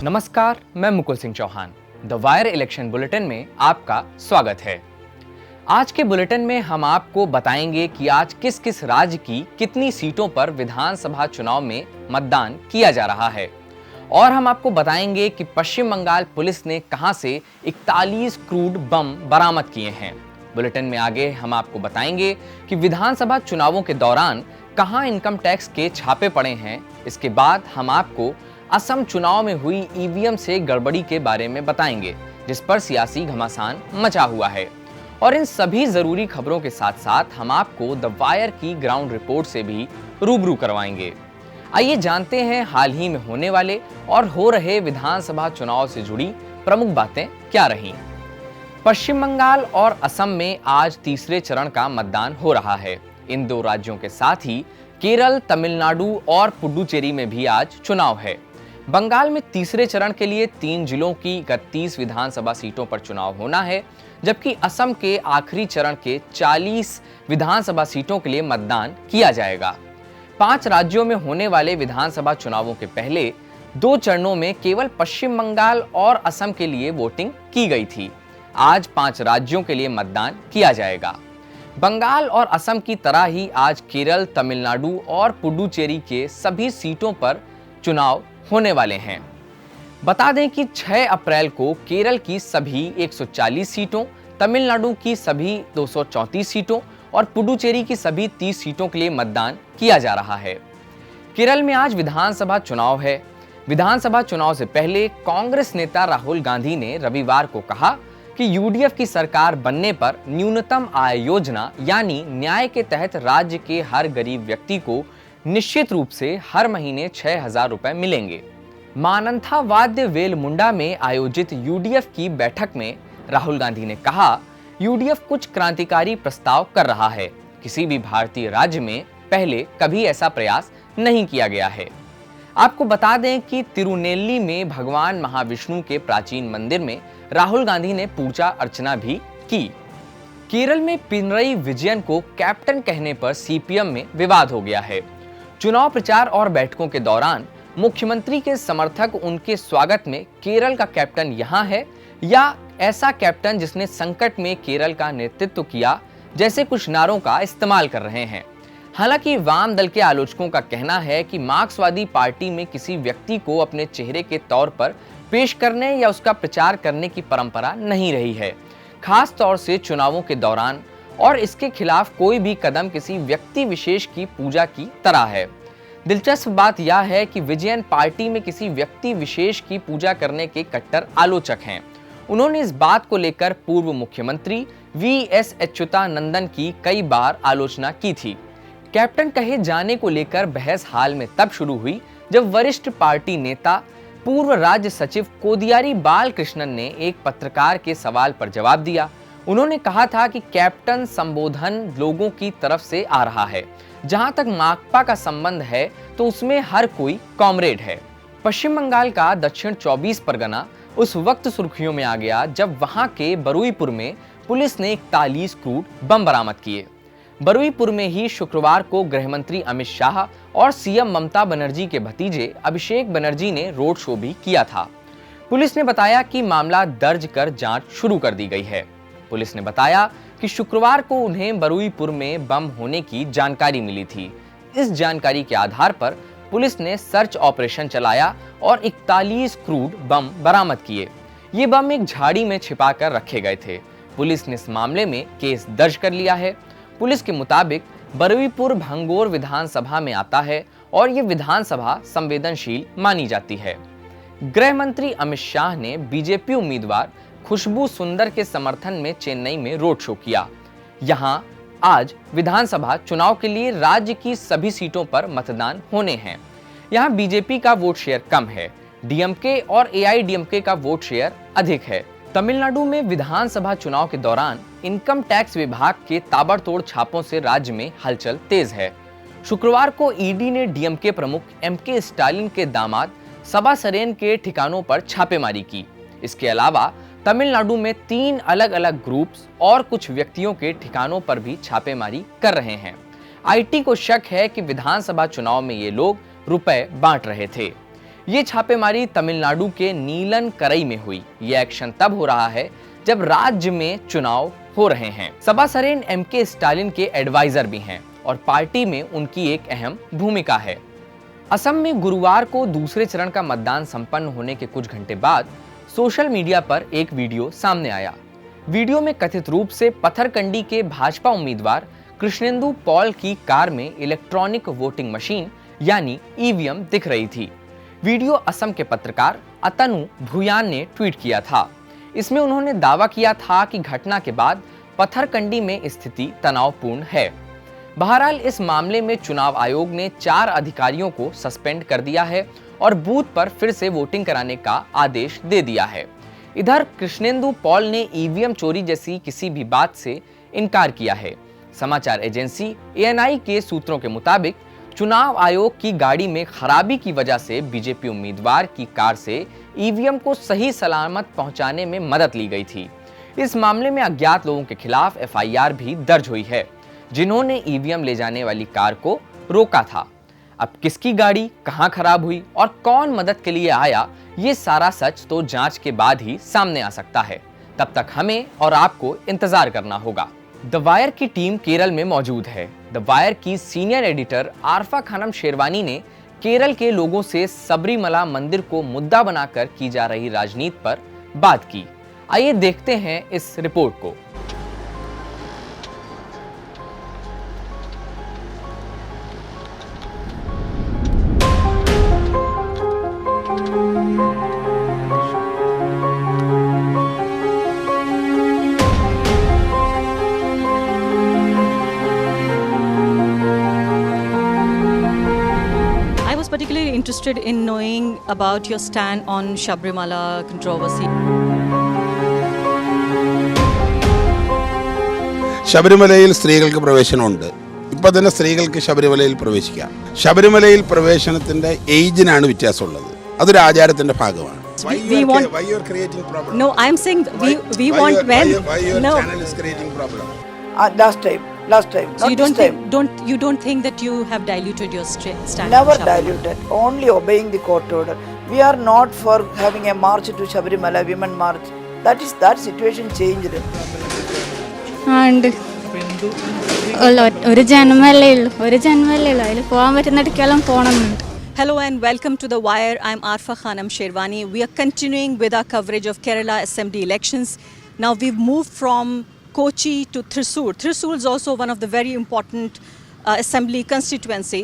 नमस्कार, मैं Mukul Singh Chauhan. The Wire election bulletin में आपका स्वागत है। आज के बुलेटिन में हम आपको बताएंगे कि आज किस किस राज्य की कितनी सीटों पर विधानसभा चुनाव में मतदान किया जा रहा है और हम आपको बताएंगे कि पश्चिम बंगाल पुलिस ने कहां से 41 क्रूड बम बरामद किए हैं। बुलेटिन में आगे हम आपको बताएंगे कि विधानसभा चुनावों के दौरान कहां इनकम टैक्स के छापे पड़े हैं। इसके बाद हम आपको असम चुनाव में हुई ईवीएम से गड़बड़ी के बारे में बताएंगे, जिस पर सियासी घमासान मचा हुआ है। और इन सभी जरूरी खबरों के साथ साथ हम आपको द वायर की ग्राउंड रिपोर्ट से भी रूबरू करवाएंगे। आइए जानते हैं हाल ही में होने वाले और हो रहे विधानसभा चुनाव से जुड़ी प्रमुख बातें क्या रहीं। पश्चिम बंगाल और असम में आज तीसरे चरण का मतदान हो रहा है। इन दो राज्यों के साथ ही केरल, तमिलनाडु और पुडुचेरी में भी आज चुनाव है। बंगाल में तीसरे चरण के लिए 3 जिलों की 31 विधानसभा सीटों पर चुनाव होना है, जबकि असम के आखिरी चरण के 40 विधानसभा सीटों के लिए मतदान किया जाएगा। 5 राज्यों में होने वाले विधानसभा चुनावों के पहले 2 चरणों में केवल पश्चिम बंगाल और असम के लिए वोटिंग की गई थी। आज 5 राज्यों के लिए मतदान किया जाएगा। बंगाल और असम की तरह ही आज केरल, तमिलनाडु और पुडुचेरी के सभी सीटों पर चुनाव होने वाले हैं। बता दें कि 6 अप्रैल को केरल की सभी 140 सीटों, तमिलनाडु की सभी 234 सीटों और पुडुचेरी की सभी 30 सीटों के लिए मतदान किया जा रहा है। केरल में आज विधानसभा चुनाव है। विधानसभा चुनाव से पहले कांग्रेस नेता राहुल गांधी ने रविवार को कहा कि यूडीएफ की सरकार बनने पर न्यूनतम आय योजना यानी न्याय के तहत राज्य के हर गरीब व्यक्ति को निश्चित रूप से हर महीने 6,000 रुपए मिलेंगे। मानंथा वाद्य वेलमुंडा में आयोजित यूडीएफ की बैठक में राहुल गांधी ने कहा, यूडीएफ कुछ क्रांतिकारी प्रस्ताव कर रहा है। किसी भी भारतीय राज्य में पहले कभी ऐसा प्रयास नहीं किया गया है। आपको बता दें कि तिरुनेल्ली में भगवान महाविष्णु के प्राचीन मंदिर में राहुल गांधी ने पूजा अर्चना भी की। केरल में पिनरई विजयन को कैप्टन कहने पर सीपीएम में विवाद हो गया है। चुनाव प्रचार और बैठकों के दौरान मुख्यमंत्री के समर्थक उनके स्वागत में केरल का कैप्टन यहाँ है या ऐसा कैप्टन जिसने संकट में केरल का नेतृत्व किया जैसे कुछ नारों का इस्तेमाल कर रहे हैं। हालांकि वाम दल के आलोचकों का कहना है कि मार्क्सवादी पार्टी में किसी व्यक्ति को अपने चेहरे के तौर पर पेश करने या उसका प्रचार करने की परंपरा नहीं रही है, खास तौर से चुनावों के दौरान, और इसके खिलाफ कोई भी कदम किसी व्यक्ति विशेष की पूजा की तरह है। दिलचस्प बात यह है कि विजयन पार्टी में किसी व्यक्ति विशेष की पूजा करने के कट्टर आलोचक हैं। उन्होंने इस बात को लेकर पूर्व मुख्यमंत्री वीएस अच्युतानंदन की कई बार आलोचना की थी। कैप्टन कहे जाने को लेकर बहस हाल में तब शुरू हुई जब वरिष्ठ पार्टी नेता पूर्व राज्य सचिव कोदियारी बालकृष्णन ने एक पत्रकार के सवाल पर जवाब दिया। उन्होंने कहा था कि कैप्टन संबोधन लोगों की तरफ से आ रहा है। जहां तक माकपा का संबंध है तो उसमें हर कोई कॉमरेड है। पश्चिम बंगाल का दक्षिण 24 परगना उस वक्त सुर्खियों में आ गया जब वहां के बरुईपुर में पुलिस ने 41 क्रूड बम बरामद किए। बरुईपुर में ही शुक्रवार को गृह मंत्री अमित शाह और सीएम ममता बनर्जी के भतीजे अभिषेक बनर्जी ने रोड शो भी किया था। पुलिस ने बताया कि मामला दर्ज कर जांच शुरू कर दी गई है। पुलिस ने बताया कि शुक्रवार को उन्हें बरुईपुर में बम होने की जानकारी मिली थी। इस जानकारी के आधार पर पुलिस ने सर्च ऑपरेशन चलाया और 41 क्रूड बम बरामद किए। ये बम एक झाड़ी में छिपाकर रखे गए थे। पुलिस ने इस मामले में केस दर्ज कर लिया है। पुलिस के मुताबिक बरुईपुर भंगोर विधानसभा में आता है और ये विधानसभा संवेदनशील मानी जाती है। गृह मंत्री अमित शाह ने बीजेपी उम्मीदवार खुशबू सुंदर के समर्थन में चेन्नई में रोड शो किया। यहां आज विधानसभा चुनाव के लिए राज्य की सभी सीटों पर मतदान होने हैं। यहां बीजेपी का वोट शेयर कम है, डीएमके और एआईडीएमके का वोट शेयर अधिक है। तमिलनाडु में विधानसभा चुनाव के दौरान इनकम टैक्स विभाग के ताबड़तोड़ छापों से राज्य में हलचल तेज है। शुक्रवार को ईडी ने डीएमके प्रमुख एमके स्टालिन के दामाद सबा सरेन के ठिकानों पर छापेमारी की। इसके अलावा तमिलनाडु में 3 अलग अलग ग्रुप्स और कुछ व्यक्तियों के ठिकानों पर भी छापेमारी कर रहे हैं। आईटी को शक है कि विधानसभा चुनाव में ये लोग रुपए बांट रहे थे। ये छापेमारी तमिलनाडु के नीलन करई में हुई। ये एक्शन तब हो रहा है जब राज्य में चुनाव हो रहे हैं। सबा सरेन एमके स्टालिन के एडवाइजर भी हैं और पार्टी में उनकी एक अहम भूमिका है। असम में गुरुवार को दूसरे चरण का मतदान संपन्न होने के कुछ घंटे बाद सोशल मीडिया पर एक वीडियो सामने आया। वीडियो में कथित रूप से पत्थरकंडी के भाजपा उम्मीदवार कृष्णेंदु पॉल की कार में इलेक्ट्रॉनिक वोटिंग मशीन यानी ईवीएम दिख रही थी। वीडियो असम के पत्रकार अतनु भुयान ने ट्वीट किया था। इसमें उन्होंने दावा किया था कि घटना के बाद पत्थरकंडी में स्थिति तनावपूर्ण है। बहरहाल इस मामले में चुनाव आयोग ने 4 अधिकारियों को सस्पेंड कर दिया है और बूथ पर फिर से वोटिंग कराने का आदेश दे दिया है। इधर कृष्णेंदु पॉल ने ईवीएम चोरी जैसी किसी भी बात से इनकार किया है। समाचार एजेंसी एएनआई के सूत्रों के मुताबिक चुनाव आयोग की गाड़ी में खराबी की वजह से बीजेपी उम्मीदवार की कार से ईवीएम को सही सलामत पहुंचाने में मदद ली गई थी। इस मामले में अज्ञात लोगों के खिलाफ एफआईआर भी दर्ज हुई है, जिन्होंने ईवीएम ले जाने वाली कार को रोका था। अब किसकी गाड़ी कहां खराब हुई और कौन मदद के लिए आया, ये सारा सच तो जांच के बाद ही सामने आ सकता है। तब तक हमें और आपको इंतजार करना होगा। द वायर की टीम केरल में मौजूद है। द वायर की सीनियर एडिटर आरफा खानम शेरवानी ने केरल के लोगों से सबरीमला मंदिर को मुद्दा बनाकर की जा रही राजनीति पर बात की। आइए देखते हैं इस रिपोर्ट को। Particularly interested in knowing about your stand on Sabrimala controversy. ശബരിമലയിൽ സ്ത്രീകൾക്ക് പ്രവേശനമുണ്ട്. ഇപ്പോൾ തന്നെ സ്ത്രീകൾക്ക് ശബരിമലയിൽ പ്രവേശിക്കാം. ശബരിമലയിൽ പ്രവേശനത്തിന്റെ ഏജിനാണ് വ്യത്യാസമുള്ളത്. അതൊരു ആചാരത്തിന്റെ ഭാഗമാണ്. Why you are creating problem? No, I am saying we want when. Why your No. channel is creating problem? Last time, So not this time. you don't think that you have diluted your stand? Never on Sabrimala? diluted, only obeying the court order. We are not for having a march to Sabrimala, women march. That situation changed. ഉണ്ട് ഒരു ജന്മല്ലേ ഉള്ളൂ അതിൽ പോകാൻ പറ്റുന്നിടക്കെല്ലാം പോകണമെന്നുണ്ട്. Hello and welcome to The Wire. I'm Arfa Khanam Sherwani. We are continuing with our coverage of Kerala Assembly elections. Now we've moved from Kochi to Thrissur. Thrissur is also one of the very important assembly constituency.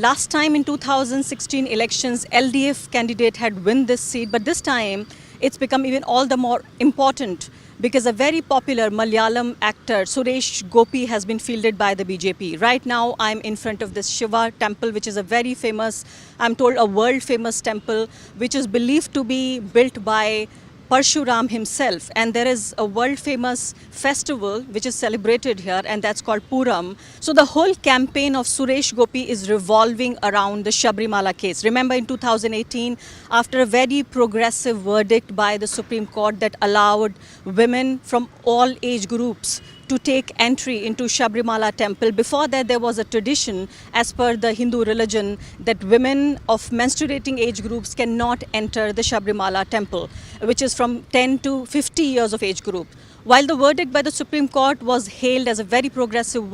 Last time in 2016 elections, LDF candidate had won this seat, but this time it's become even all the more important because a very popular Malayalam actor, Suresh Gopi, has been fielded by the BJP. Right now I'm in front of this Shiva temple, which is a very famous, I'm told a world famous temple, which is believed to be built by Parshuram himself, and there is a world famous festival which is celebrated here, and that's called Puram. So the whole campaign of Suresh Gopi is revolving around the Sabrimala case. Remember in 2018, after a very progressive verdict by the Supreme Court that allowed women from all age groups to take entry into Sabrimala temple. Before that, there was a tradition as per the Hindu religion that women of menstruating age groups cannot enter the Sabrimala temple, which is from 10 to 50 years of age group. While the verdict by the Supreme Court was hailed as a very progressive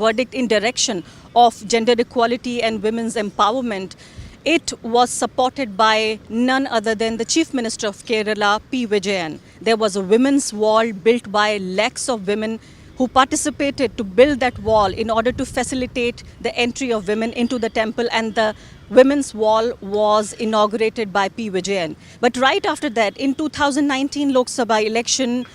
verdict in direction of gender equality and women's empowerment, it was supported by none other than the Chief Minister of Kerala, P. Vijayan. There was a women's wall built by lakhs of women who participated to build that wall in order to facilitate the entry of women into the temple, and the women's wall was inaugurated by P. Vijayan. But right after that, in 2019 Lok Sabha election,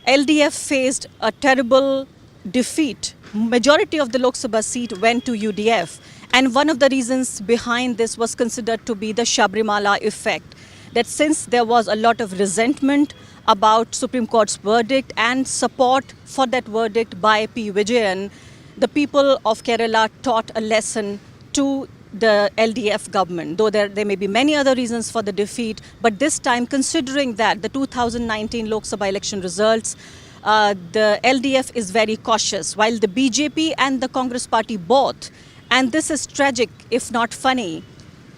LDF faced a terrible defeat. Majority of the Lok Sabha seat went to UDF. And one of the reasons behind this was considered to be the Sabrimala effect. That since there was a lot of resentment about Supreme Court's verdict and support for that verdict by P. Vijayan, the people of Kerala taught a lesson to the LDF government. Though there may be many other reasons for the defeat, but this time, considering that the 2019 Lok Sabha election results, the LDF is very cautious, while the BJP and the Congress party both, and this is tragic if not funny,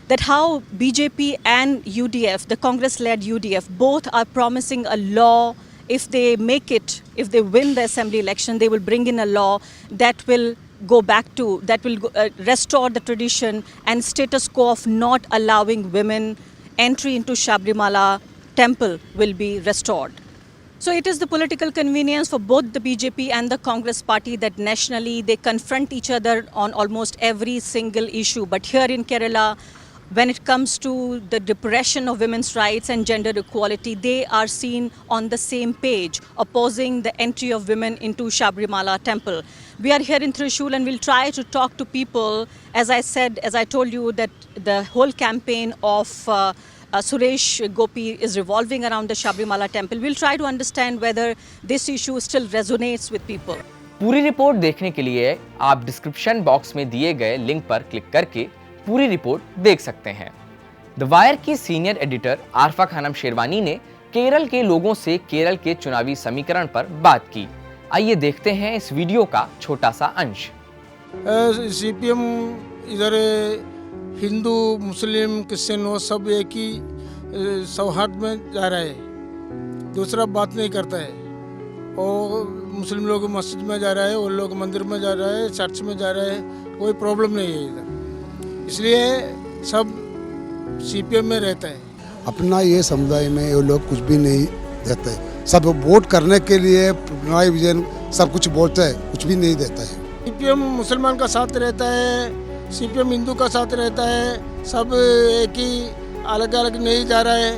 that how BJP and UDF, the Congress-led UDF, both are promising a law. If they make it, if they win the assembly election, they will bring in a law that will go back to, that will restore the tradition and status quo of not allowing women entry into Sabrimala temple will be restored. So it is the political convenience for both the BJP and the Congress party that nationally they confront each other on almost every single issue. But here in Kerala, when it comes to the depression of women's rights and gender equality, they are seen on the same page, opposing the entry of women into Sabrimala temple. We are here in Trishul and we'll try to talk to people. As I said, as I told you, that the whole campaign of Suresh Gopi is revolving around the Sabrimala temple. We'll try to understand whether this issue still resonates with people. पूरी report देखने के लिए आप description box में दिए गए link पर click करके पूरी रिपोर्ट देख सकते हैं। द वायर की सीनियर एडिटर आरफा खानम शेरवानी ने केरल के लोगों से केरल के चुनावी समीकरण पर बात की। आइए देखते हैं इस वीडियो का छोटा सा अंश। सीपीएम इधर हिंदू मुस्लिम क्रिश्चियन वो सब एक ही सौहार्द में जा रहा है, दूसरा बात नहीं करता है। और मुस्लिम लोग मस्जिद में जा रहा है, वो लोग मंदिर में जा रहा है, चर्च में जा रहा है, कोई प्रॉब्लम नहीं है इधर। इसलिए सब सीपीएम में रहता है। अपना ये समुदाय में ये लोग कुछ भी नहीं देते, सब वोट करने के लिए पिनराई विजयन सब कुछ बोलता है, कुछ भी नहीं देता है। सीपीएम मुसलमान का साथ रहता है, सीपीएम हिंदू का साथ रहता है, सब एक ही अलग अलग नहीं जा रहा है,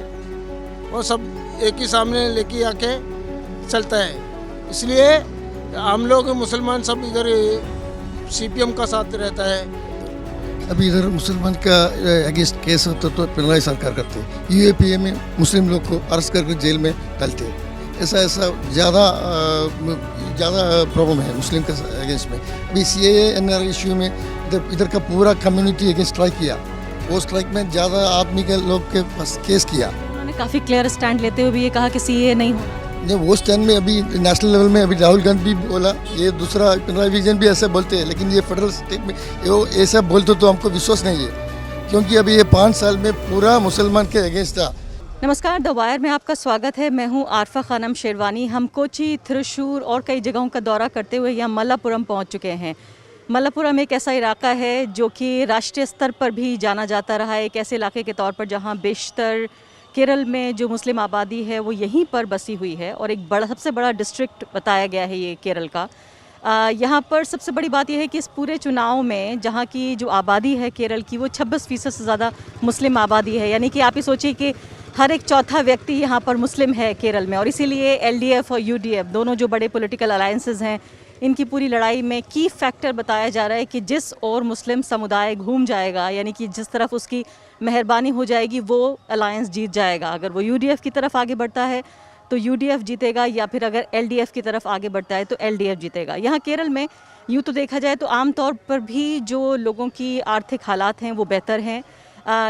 वो सब एक ही सामने लेके आके चलता है। इसलिए हम लोग मुसलमान सब इधर सीपीएम का साथ रहता है। अभी इधर मुसलमान का अगेंस्ट केस होता तो पिनराई सरकार करते हैं, यूएपीए में मुस्लिम लोग को अरेस्ट करके जेल में डालते हैं। ऐसा ज़्यादा प्रॉब्लम है मुस्लिम के अगेंस्ट में। अभी सीएए एनआर इश्यू में इधर का पूरा कम्युनिटी अगेंस्ट स्ट्राइक किया, वो स्ट्राइक में ज़्यादा आदमी के लोग के पास केस किया। उन्होंने काफ़ी क्लियर स्टैंड लेते हुए भी ये कहा कि सीएए नहीं होना। वो स्टैंड में अभी नेशनल लेवल में अभी राहुल गांधी भी बोला, ये दूसरा पिनराई विजयन भी ऐसे बोलते हैं, लेकिन ये फेडरल स्टेट में वो ऐसा बोलते तो हमको विश्वास नहीं है, क्योंकि अभी ये 5 साल में पूरा मुसलमान के अगेंस्ट था। नमस्कार, द वायर में आपका स्वागत है। मैं हूं आरफा खानम शेरवानी। हम कोची, थ्रिशूर और कई जगहों का दौरा करते हुए यहाँ मल्लापुरम पहुँच चुके हैं। मल्लापुरम एक ऐसा इलाका है जो कि राष्ट्रीय स्तर पर भी जाना जाता रहा है, एक ऐसे इलाके के तौर पर जहाँ बेशतर केरल में जो मुस्लिम आबादी है वो यहीं पर बसी हुई है और एक सबसे बड़ा डिस्ट्रिक्ट बताया गया है ये केरल का। यहाँ पर सबसे बड़ी बात यह है कि इस पूरे चुनाव में जहाँ की जो आबादी है केरल की वो 26% से ज़्यादा मुस्लिम आबादी है, यानी कि आप ही सोचिए कि हर एक चौथा व्यक्ति यहाँ पर मुस्लिम है केरल में। और इसीलिए एलडीएफ और यूडीएफ दोनों जो बड़े पॉलिटिकल अलायंसेस हैं, इनकी पूरी लड़ाई में की फैक्टर बताया जा रहा है कि जिस और मुस्लिम समुदाय घूम जाएगा, यानी कि जिस तरफ उसकी मेहरबानी हो जाएगी वो अलायंस जीत जाएगा। अगर वो यूडीएफ की तरफ आगे बढ़ता है तो यूडीएफ जीतेगा, या फिर अगर एलडीएफ की तरफ आगे बढ़ता है तो एलडीएफ जीतेगा। यहाँ केरल में यूँ तो देखा जाए तो आमतौर पर भी जो लोगों की आर्थिक हालात हैं वो बेहतर हैं,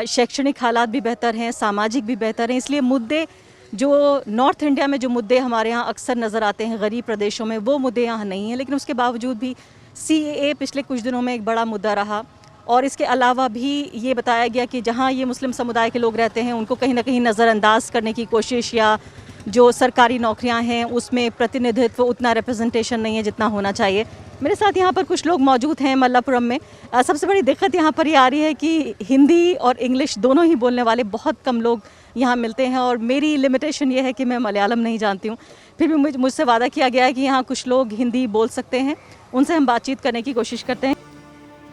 शैक्षणिक हालात भी बेहतर हैं, सामाजिक भी बेहतर हैं। इसलिए मुद्दे जो नॉर्थ इंडिया में जो मुद्दे हमारे यहाँ अक्सर नज़र आते हैं गरीब प्रदेशों में, वो मुद्दे यहाँ नहीं हैं। लेकिन उसके बावजूद भी सीएए पिछले कुछ दिनों में एक बड़ा मुद्दा रहा। और इसके अलावा भी ये बताया गया कि जहाँ ये मुस्लिम समुदाय के लोग रहते हैं उनको कहीं ना कहीं नज़रअंदाज करने की कोशिश, या जो सरकारी नौकरियां हैं उसमें प्रतिनिधित्व, उतना रिप्रेजेंटेशन नहीं है जितना होना चाहिए। मेरे साथ यहाँ पर कुछ लोग मौजूद हैं मल्लापुरम में। सबसे बड़ी दिक्कत यहाँ पर ये आ रही है कि हिंदी और इंग्लिश दोनों ही बोलने वाले बहुत कम लोग यहाँ मिलते हैं, और मेरी लिमिटेशन ये है कि मैं मलयालम नहीं जानती हूँ। फिर भी मुझसे वादा किया गया है कि यहाँ कुछ लोग हिंदी बोल सकते हैं, उनसे हम बातचीत करने की कोशिश करते हैं।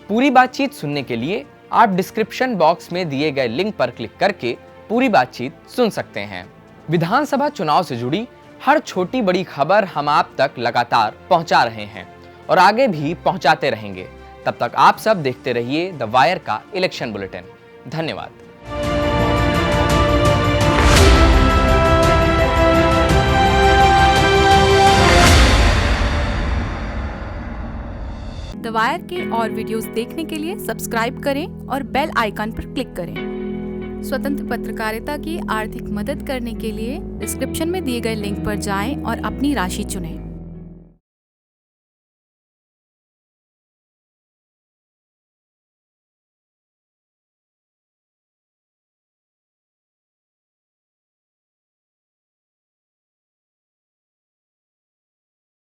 पूरी बातचीत सुनने के लिए आप डिस्क्रिप्शन बॉक्स में दिए गए लिंक पर क्लिक करके पूरी बातचीत सुन सकते हैं। विधानसभा चुनाव से जुड़ी हर छोटी बड़ी खबर हम आप तक लगातार पहुंचा रहे हैं और आगे भी पहुंचाते रहेंगे। तब तक आप सब देखते रहिए द वायर का इलेक्शन बुलेटिन। धन्यवाद। द वायर के और वीडियोस देखने के लिए सब्सक्राइब करें और बेल आइकन पर क्लिक करें। स्वतंत्र पत्रकारिता की आर्थिक मदद करने के लिए डिस्क्रिप्शन में दिए गए लिंक पर जाएं और अपनी राशि चुनें।